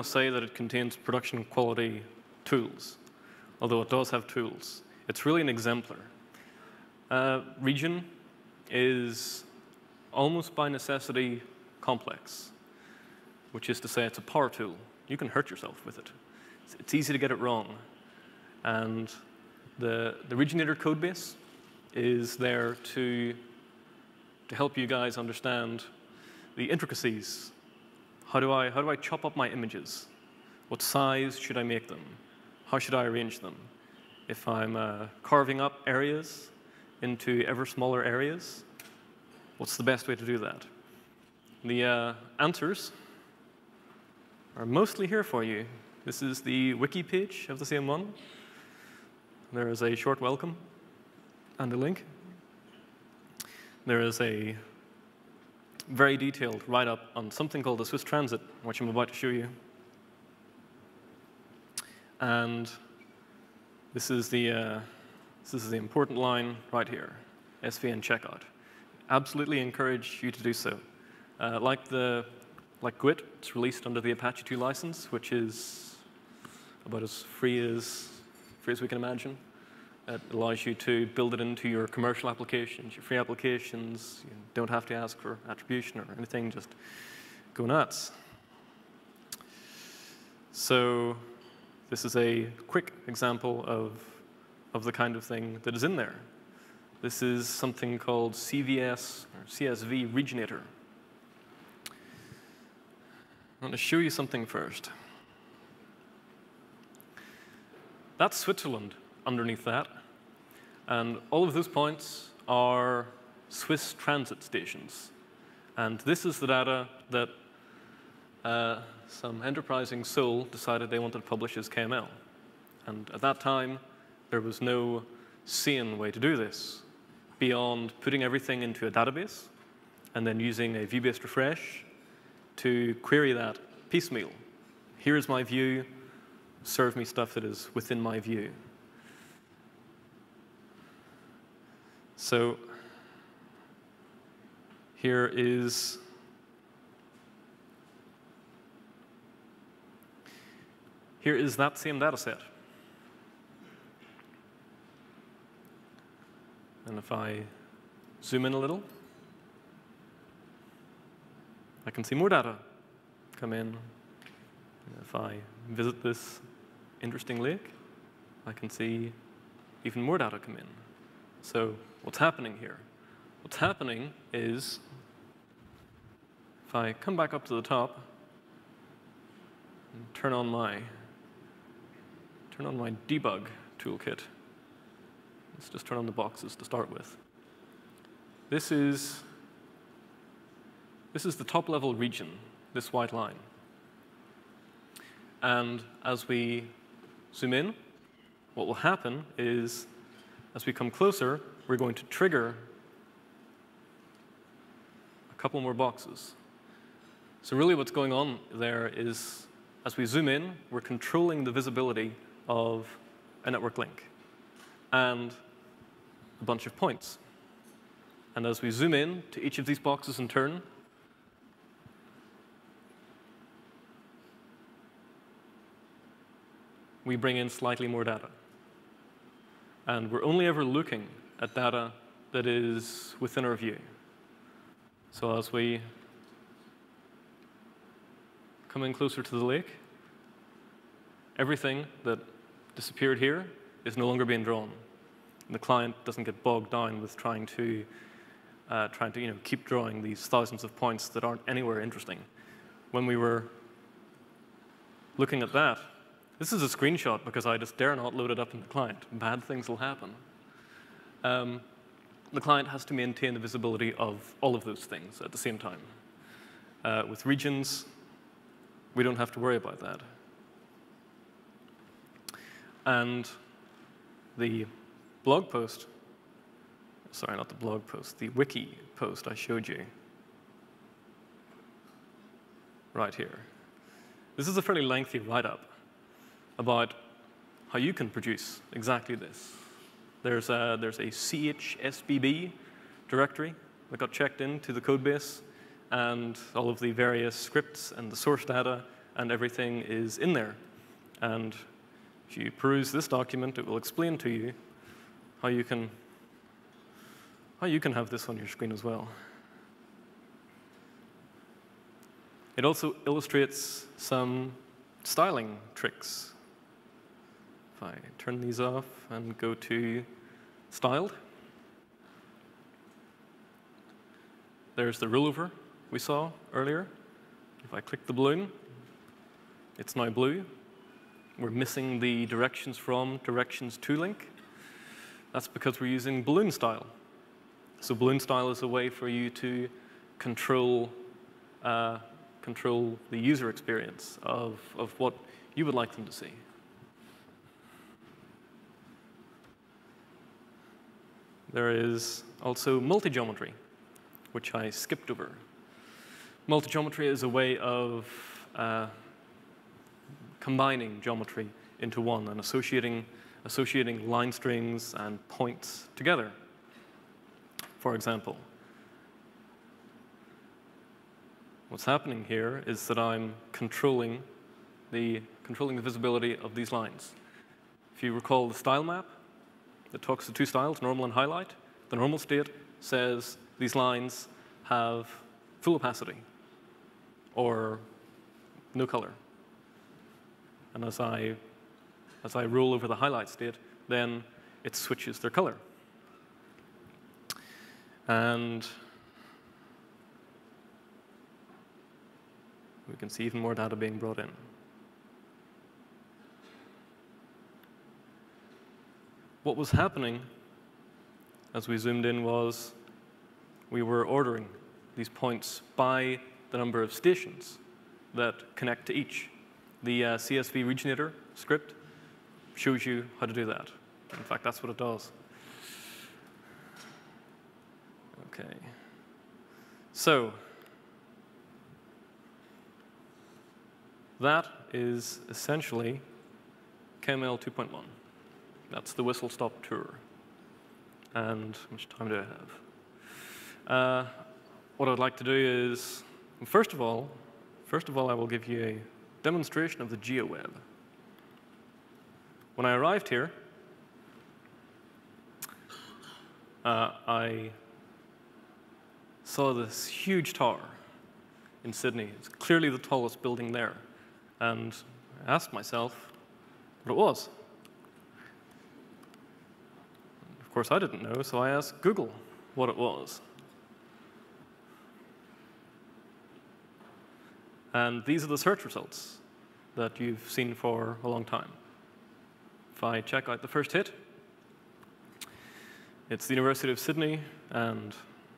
say that it contains production quality tools, although it does have tools. It's really an exemplar. Region is almost by necessity complex, which is to say it's a power tool. You can hurt yourself with it. It's easy to get it wrong. And the Regionator code base is there to help you guys understand the intricacies. How do I chop up my images? What size should I make them? How should I arrange them? If I'm carving up areas into ever smaller areas, what's the best way to do that? The answers are mostly here for you. This is the wiki page of the same one. There is a short welcome and a link. There is a very detailed write-up on something called the Swiss Transit, which I'm about to show you. And this is the important line right here, SVN checkout. Absolutely encourage you to do so. Like GWT, it's released under the Apache 2 license, which is about as free as we can imagine. It allows you to build it into your commercial applications, your free applications. You don't have to ask for attribution or anything, just go nuts. So this is a quick example of the kind of thing that is in there. This is something called CVS or CSV Regionator. I'm going to show you something first. That's Switzerland underneath that. And all of those points are Swiss transit stations. And this is the data that some enterprising soul decided they wanted to publish as KML. And at that time, there was no sane way to do this beyond putting everything into a database and then using a view-based refresh to query that piecemeal. Here is my view. Serve me stuff that is within my view. So here is that same data set. And if I zoom in a little, I can see more data come in. And if I visit this interesting lake, I can see even more data come in. So what's happening here? What's happening is, if I come back up to the top and turn on my debug toolkit, let's just turn on the boxes to start with. This is the top-level region, this white line. And as we zoom in, what will happen is, as we come closer, we're going to trigger a couple more boxes. So really what's going on there is, as we zoom in, we're controlling the visibility of a network link and a bunch of points. And as we zoom in to each of these boxes in turn, we bring in slightly more data. And we're only ever looking at data that is within our view. So as we come in closer to the lake, everything that disappeared here is no longer being drawn. And the client doesn't get bogged down with trying to keep drawing these thousands of points that aren't anywhere interesting. When we were looking at that, This is a screenshot because I just dare not load it up in the client. Bad things will happen. The client has to maintain the visibility of all of those things at the same time. With regions, we don't have to worry about that. And the blog post, sorry, not the blog post, the wiki post I showed you right here. This is a fairly lengthy write-up about how you can produce exactly this. There's a chsbb directory that got checked into the code base, and all of the various scripts and the source data and everything is in there. And if you peruse this document, it will explain to you how you can have this on your screen as well. It also illustrates some styling tricks. If I turn these off and go to styled, there's the rollover we saw earlier. If I click the balloon, it's now blue. We're missing the directions from, directions to link. That's because we're using balloon style. So balloon style is a way for you to control the user experience of what you would like them to see. There is also multi-geometry, which I skipped over. Multi-geometry is a way of combining geometry into one and associating line strings and points together. For example, what's happening here is that I'm controlling the visibility of these lines. If you recall the style map that talks to two styles, normal and highlight, the normal state says these lines have full opacity or no color. And as I roll over the highlight state, then it switches their color. And we can see even more data being brought in. What was happening as we zoomed in was we were ordering these points by the number of stations that connect to each. The CSV regionator script shows you how to do that. In fact, that's what it does. OK. So that is essentially KML 2.1. That's the whistle-stop tour. And how much time do I have? What I would like to do is, first of all, I will give you a demonstration of the GeoWeb. When I arrived here, I saw this huge tower in Sydney. It's clearly the tallest building there. And I asked myself what it was. Of course, I didn't know, so I asked Google what it was. And these are the search results that you've seen for a long time. If I check out the first hit, it's the University of Sydney, and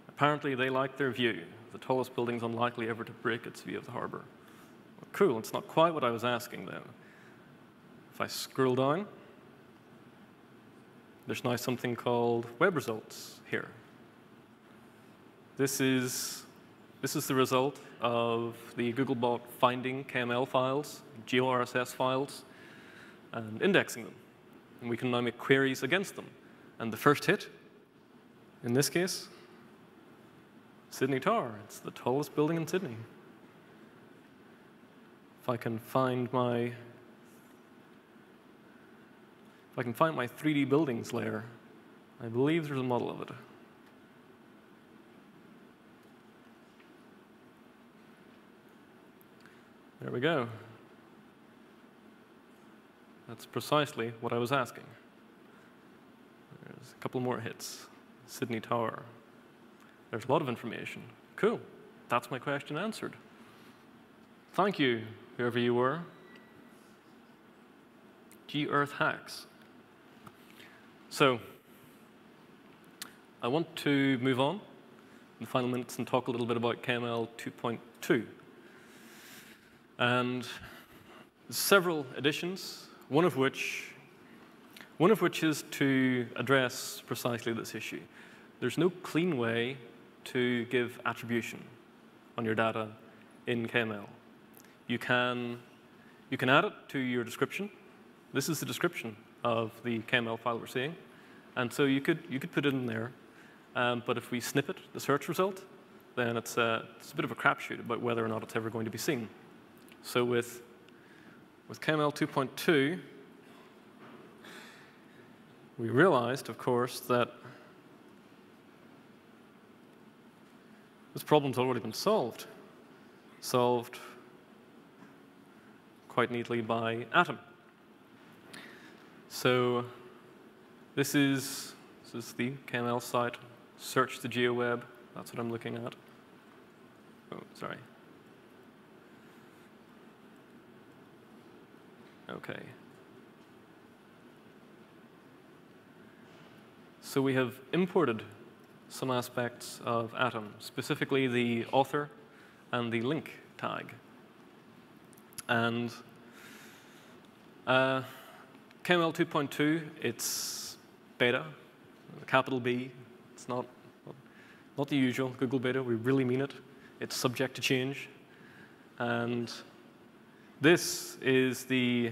apparently they like their view. The tallest building's unlikely ever to break its view of the harbor. Well, cool, it's not quite what I was asking, though. If I scroll down, there's now something called web results here. This is the result of the Googlebot finding KML files, GeoRSS files, and indexing them. And we can now make queries against them. And the first hit, in this case, Sydney Tower. It's the tallest building in Sydney. If I can find my 3D buildings layer, I believe there's a model of it. There we go. That's precisely what I was asking. There's a couple more hits. Sydney Tower. There's a lot of information. Cool. That's my question answered. Thank you, whoever you were. G-Earth hacks. So I want to move on in the final minutes and talk a little bit about KML 2.2. And several additions, one of which is to address precisely this issue. There's no clean way to give attribution on your data in KML. You can add it to your description. This is the description of the KML file we're seeing. And so you could put it in there. But if we snippet the search result, then it's a bit of a crapshoot about whether or not it's ever going to be seen. So with KML 2.2, we realized, of course, that this problem's already been solved quite neatly by Atom. So this is the KML site. Search the GeoWeb. That's what I'm looking at. Oh, sorry. OK. So we have imported some aspects of Atom, specifically the author and the link tag. And KML 2.2, it's beta, capital B. It's not the usual Google beta. We really mean it. It's subject to change. And this is the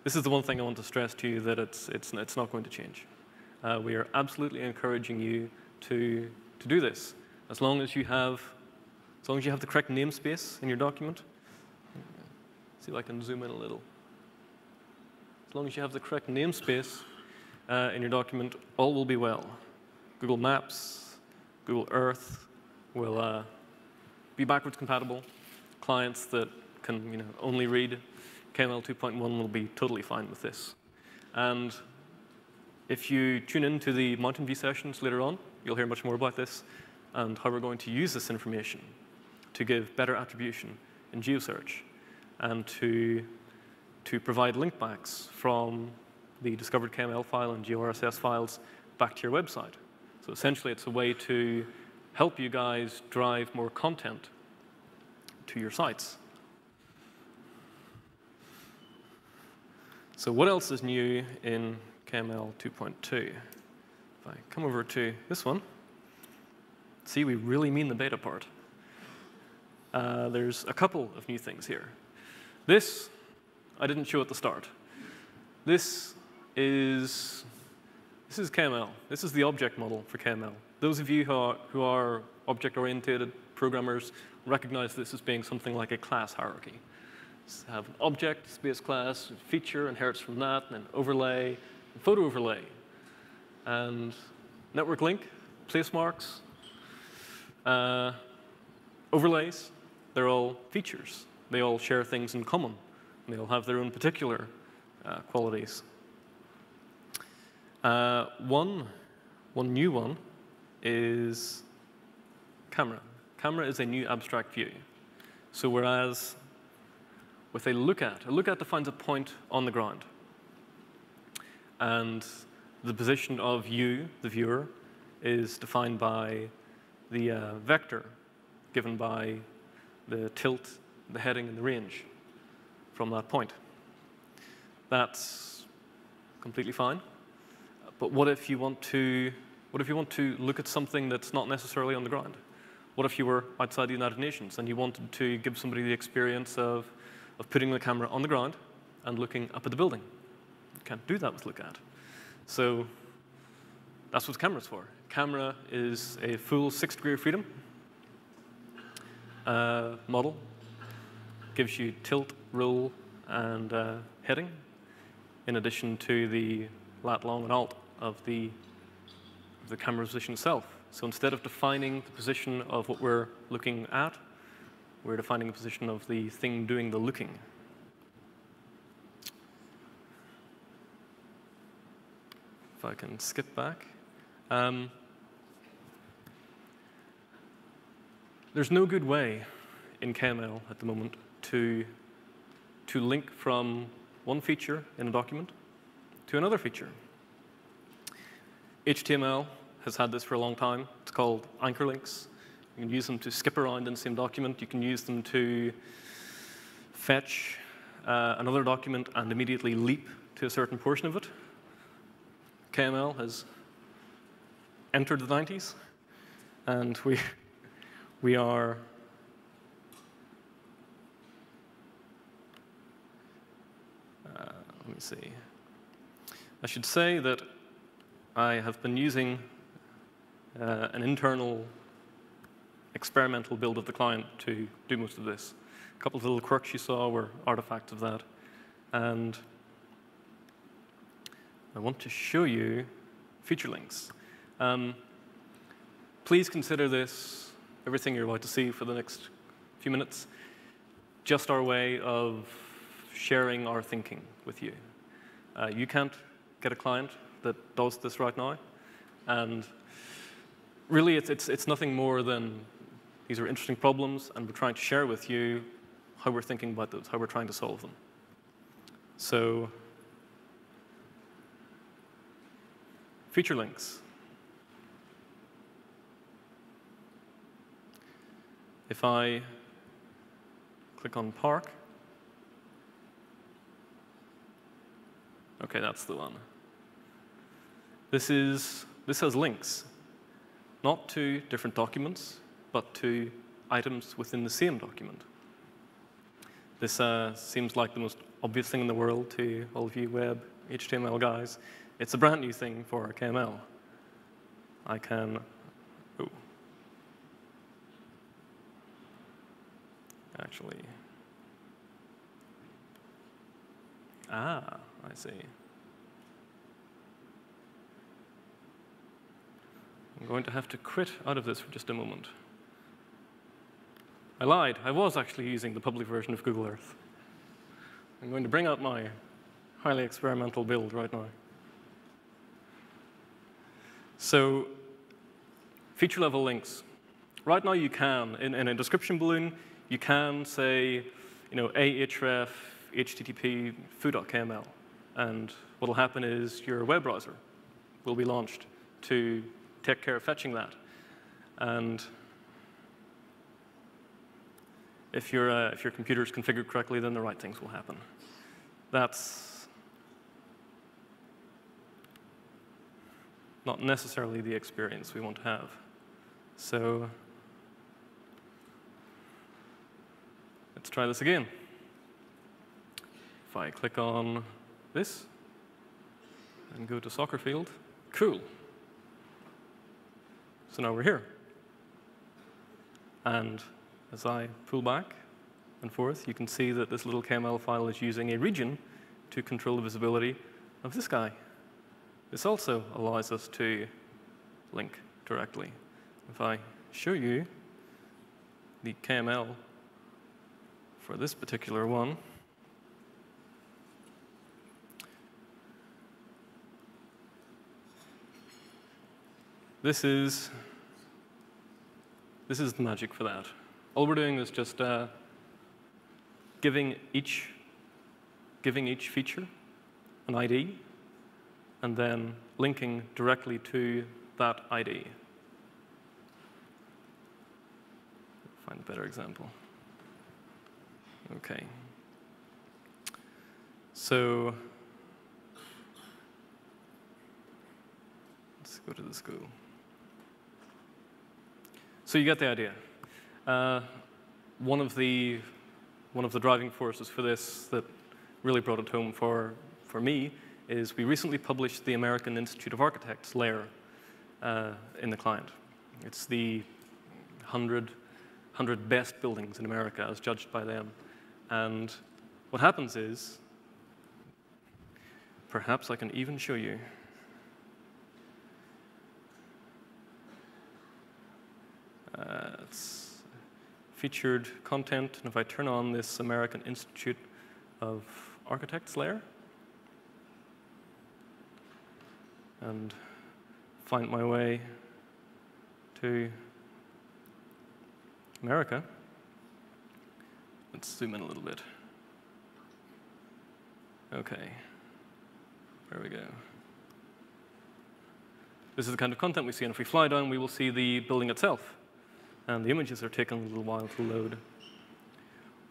one thing I want to stress to you, that it's not going to change. We are absolutely encouraging you to do this, as long as you have the correct namespace in your document. See if I can zoom in a little. As long as you have the correct namespace in your document, all will be well. Google Maps, Google Earth will be backwards compatible. Clients that can only read KML 2.1 will be totally fine with this. And if you tune into the Mountain View sessions later on, you'll hear much more about this and how we're going to use this information to give better attribution in GeoSearch and to provide link backs from the discovered KML file and GeoRSS files back to your website. So essentially, it's a way to help you guys drive more content to your sites. So what else is new in KML 2.2? If I come over to this one, see, we really mean the beta part. There's a couple of new things here. This, I didn't show at the start. This is KML. This is the object model for KML. Those of you who are object-oriented programmers recognize this as being something like a class hierarchy. So have an object, space class, feature inherits from that, and then overlay, and photo overlay, and network link, place marks, overlays. They're all features. They all share things in common. And they all have their own particular qualities. One new one is camera. Camera is a new abstract view. So whereas with a look at defines a point on the ground. And the position of you, the viewer, is defined by the vector given by the tilt, the heading, and the range from that point. That's completely fine. But what if you want to look at something that's not necessarily on the ground? What if you were outside the United Nations and you wanted to give somebody the experience of putting the camera on the ground and looking up at the building? You can't do that with look at. So that's what camera's for. Camera is a full 6 degree of freedom model. Gives you tilt, roll, and heading, in addition to the lat, long, and alt of the camera position itself. So instead of defining the position of what we're looking at, we're defining the position of the thing doing the looking. If I can skip back. There's no good way in KML at the moment to link from one feature in a document to another feature. HTML has had this for a long time. It's called anchor links. You can use them to skip around in the same document. You can use them to fetch another document and immediately leap to a certain portion of it. KML has entered the 90s, and we are let me see. I should say that I have been using an internal experimental build of the client to do most of this. A couple of little quirks you saw were artifacts of that. And I want to show you feature links. Please consider this, everything you're about to see for the next few minutes, just our way of sharing our thinking with you. You can't get a client that does this right now. And really, it's nothing more than these are interesting problems, and we're trying to share with you how we're thinking about those, how we're trying to solve them. So, feature links. If I click on Park, okay, that's the one. This has links, not to different documents, but to items within the same document. This seems like the most obvious thing in the world to all of you web HTML guys. It's a brand new thing for KML. I can, oh, actually, I see. I'm going to have to quit out of this for just a moment. I lied. I was actually using the public version of Google Earth. I'm going to bring out my highly experimental build right now. So, feature level links. Right now you can, in a description balloon, you can say, ahref http foo.kml. And what will happen is your web browser will be launched to take care of fetching that. And if your computer is configured correctly, then the right things will happen. That's not necessarily the experience we want to have. So let's try this again. If I click on this and go to soccer field, cool. So now we're here. And as I pull back and forth, you can see that this little KML file is using a region to control the visibility of this guy. This also allows us to link directly. If I show you the KML for this particular one, this is the magic for that. All we're doing is just giving each feature an ID, and then linking directly to that ID. Find a better example. Okay. So let's go to the school. So you get the idea. One of the driving forces for this that really brought it home for me is we recently published the American Institute of Architects layer in the client. It's the 100 best buildings in America as judged by them. And what happens is, perhaps I can even show you. It's featured content, and if I turn on this American Institute of Architects layer and find my way to America, let's zoom in a little bit. OK. There we go. This is the kind of content we see. And if we fly down, we will see the building itself. And the images are taking a little while to load.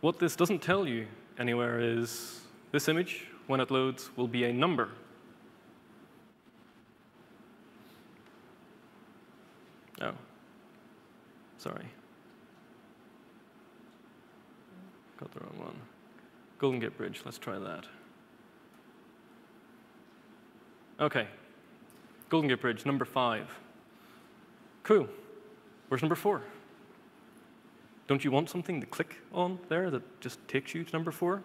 What this doesn't tell you anywhere is this image, when it loads, will be a number. Oh, sorry. Got the wrong one. Golden Gate Bridge, let's try that. OK, Golden Gate Bridge, number 5. Cool. Where's number 4? Don't you want something to click on there that just takes you to number 4?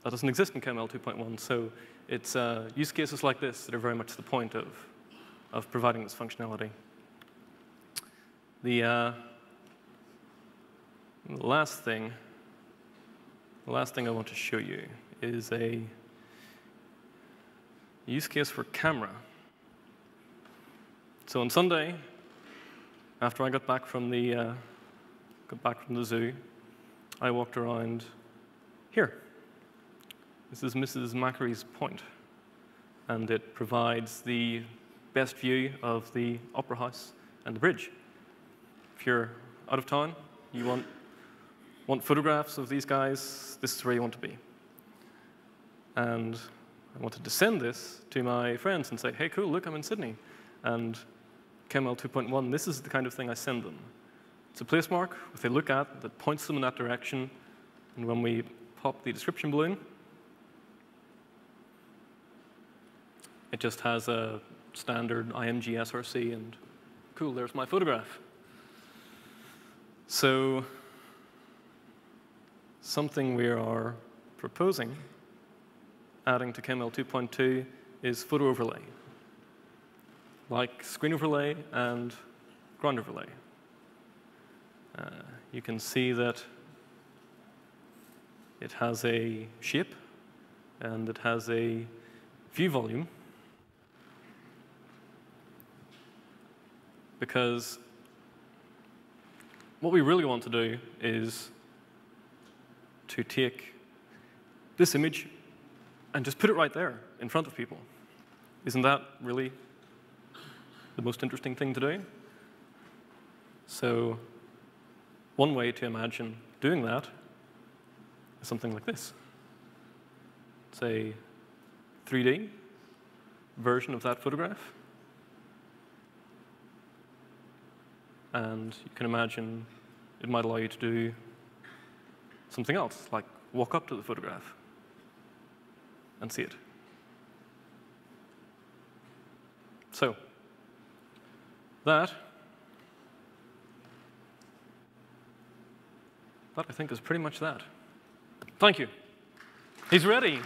That doesn't exist in KML 2.1, so it's use cases like this that are very much the point of providing this functionality. The last thing I want to show you is a use case for camera. So on Sunday, after I got back from the zoo, I walked around here. This is Mrs. Macquarie's Point, and it provides the best view of the Opera House and the bridge. If you're out of town, you want photographs of these guys, this is where you want to be. And I wanted to send this to my friends and say, hey, cool, look, I'm in Sydney. And KML 2.1, this is the kind of thing I send them. It's a place mark with a look at that points them in that direction. And when we pop the description balloon, it just has a standard IMG SRC, and cool, there's my photograph. So something we are proposing, adding to KML 2.2, is photo overlay, like screen overlay and ground overlay. You can see that it has a shape, and it has a view volume, because what we really want to do is to take this image and just put it right there in front of people. Isn't that really the most interesting thing to do? So one way to imagine doing that is something like this. It's a 3D version of that photograph. And you can imagine it might allow you to do something else, like walk up to the photograph and see it. So that I think is pretty much that. Thank you. He's ready.